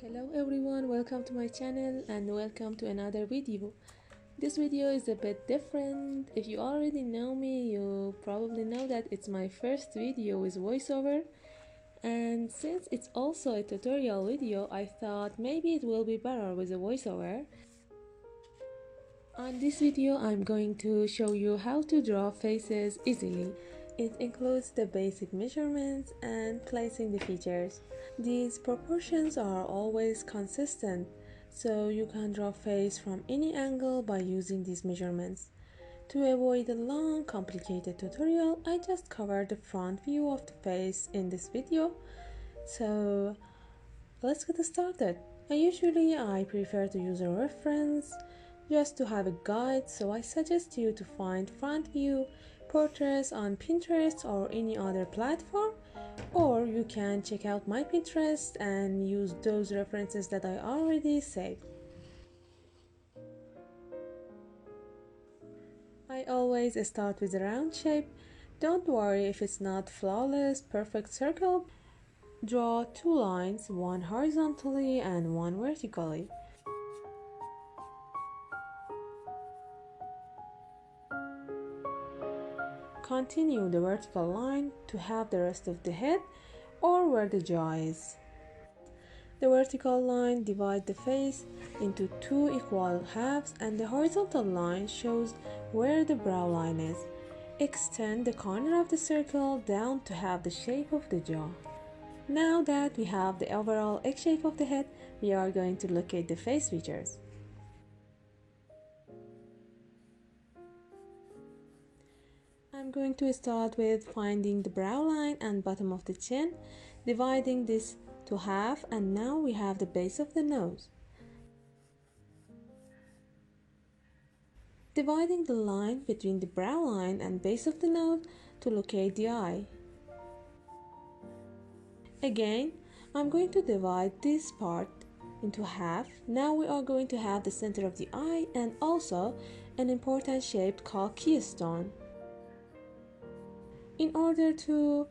Hello everyone, welcome to my channel and welcome to another video. This video is a bit different. If you already know me, you probably know that it's my first video with voiceover, and since it's also a tutorial video, I thought maybe it will be better with a voiceover. On this video, I'm going to show you how to draw faces easily. It includes the basic measurements and placing the features. These proportions are always consistent, so you can draw face from any angle by using these measurements. To avoid a long, complicated tutorial, I just covered the front view of the face in this video. So let's get started. I prefer to use a reference just to have a guide, so I suggest you to find front view portraits on Pinterest or any other platform, or you can check out my Pinterest and use those references that I already saved. I always start with a round shape. Don't worry if it's not flawless, perfect circle. Draw two lines, one horizontally and one vertically. Continue the vertical line to have the rest of the head or where the jaw is. The vertical line divides the face into two equal halves and the horizontal line shows where the brow line is. Extend the corner of the circle down to have the shape of the jaw. Now that we have the overall egg shape of the head, we are going to locate the face features. I'm going to start with finding the brow line and bottom of the chin, dividing this to half, and now we have the base of the nose. Dividing the line between the brow line and base of the nose to locate the eye. Again, I'm going to divide this part into half. Now we are going to have the center of the eye and also an important shape called keystone. In order to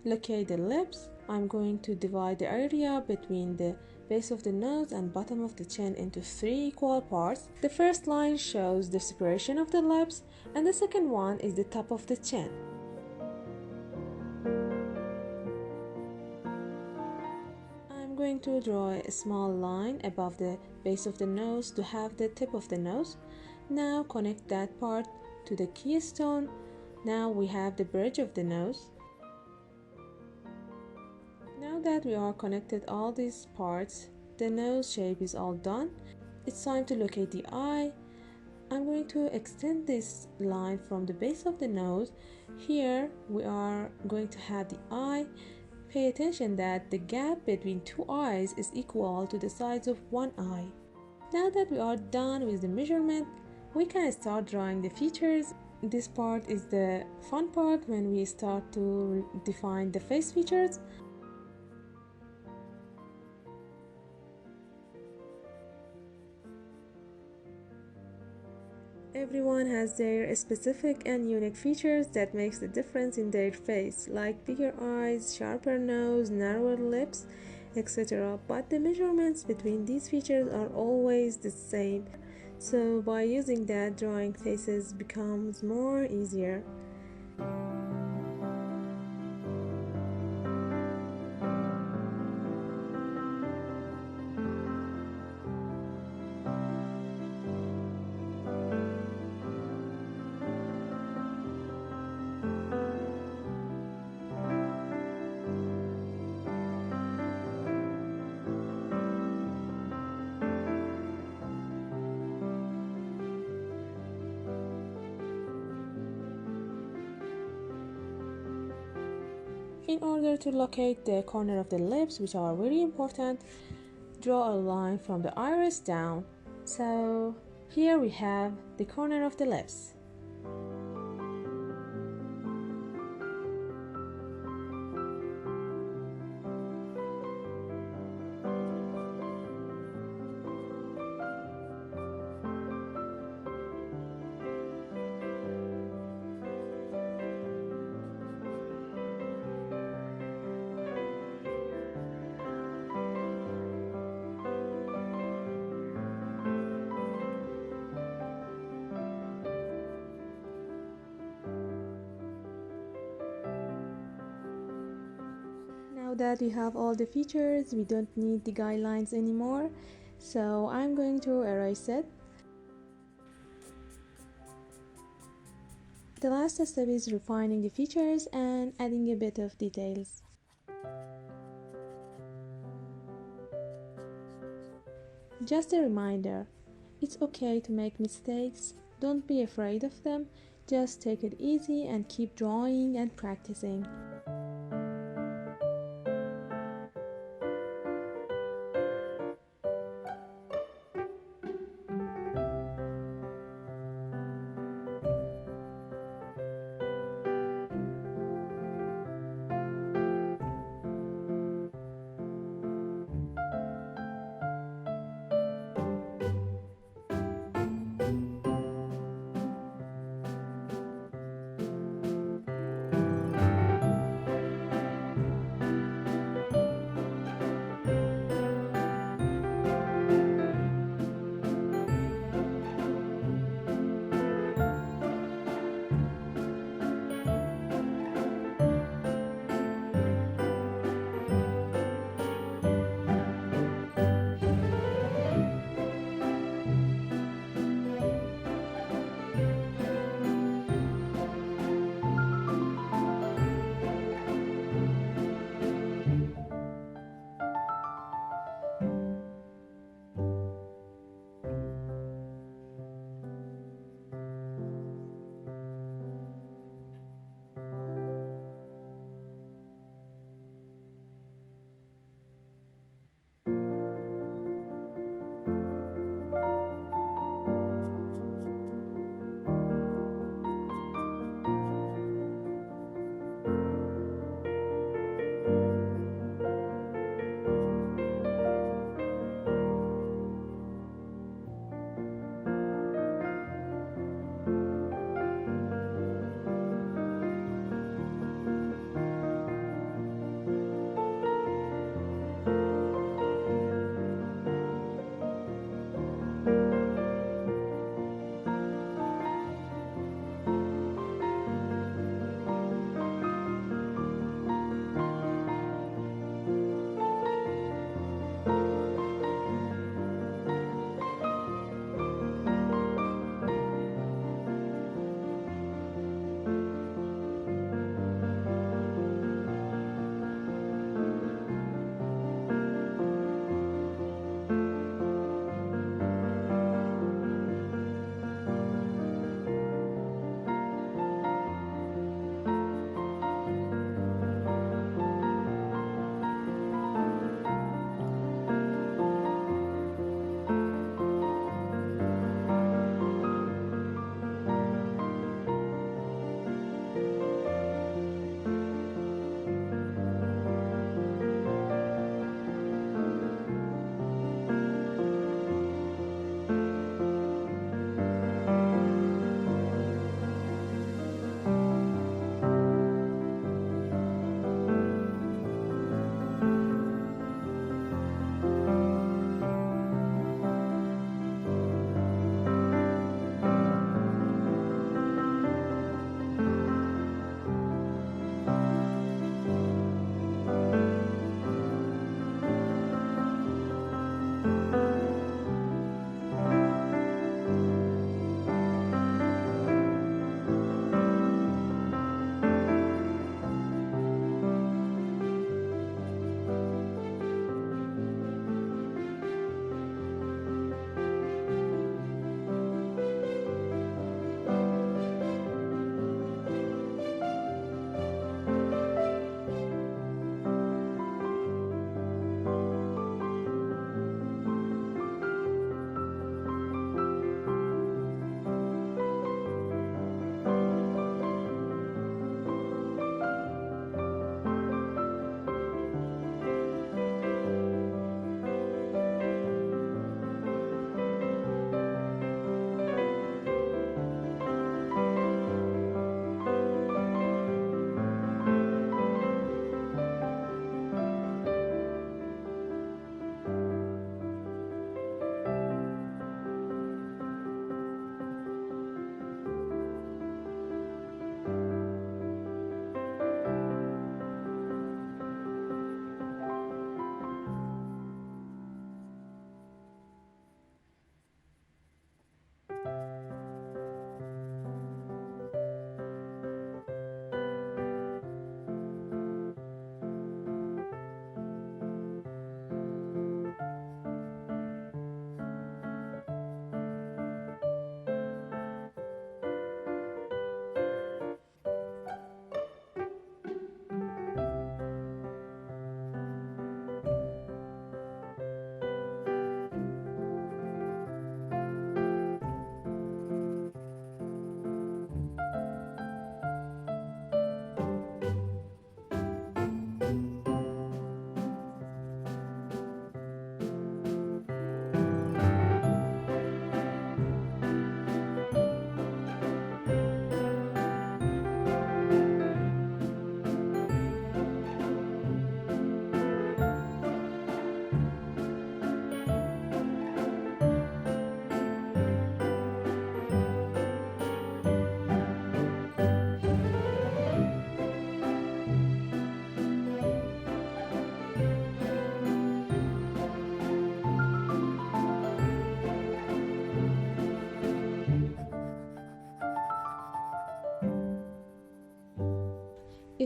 locate the lips, I'm going to divide the area between the base of the nose and bottom of the chin into three equal parts. The first line shows the separation of the lips, and the second one is the top of the chin. I'm going to draw a small line above the base of the nose to have the tip of the nose. Now connect that part to the keystone. Now we have the bridge of the nose. Now that we are connected all these parts, the nose shape is all done. It's time to locate the eye. I'm going to extend this line from the base of the nose. Here we are going to have the eye. Pay attention that the gap between two eyes is equal to the size of one eye. Now that we are done with the measurement, we can start drawing the features. This part is the fun part when we start to define the face features. Everyone has their specific and unique features that makes the difference in their face, like bigger eyes, sharper nose, narrower lips, etc. But the measurements between these features are always the same. So by using that, drawing faces becomes more easier. In order to locate the corner of the lips, which are very important, draw a line from the iris down. So here we have the corner of the lips. that we have all the features, we don't need the guidelines anymore. So I'm going to erase it. The last step is refining the features and adding a bit of details. Just a reminder, it's okay to make mistakes, don't be afraid of them, just take it easy and keep drawing and practicing.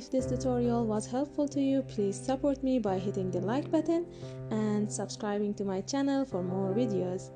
If this tutorial was helpful to you, please support me by hitting the like button and subscribing to my channel for more videos.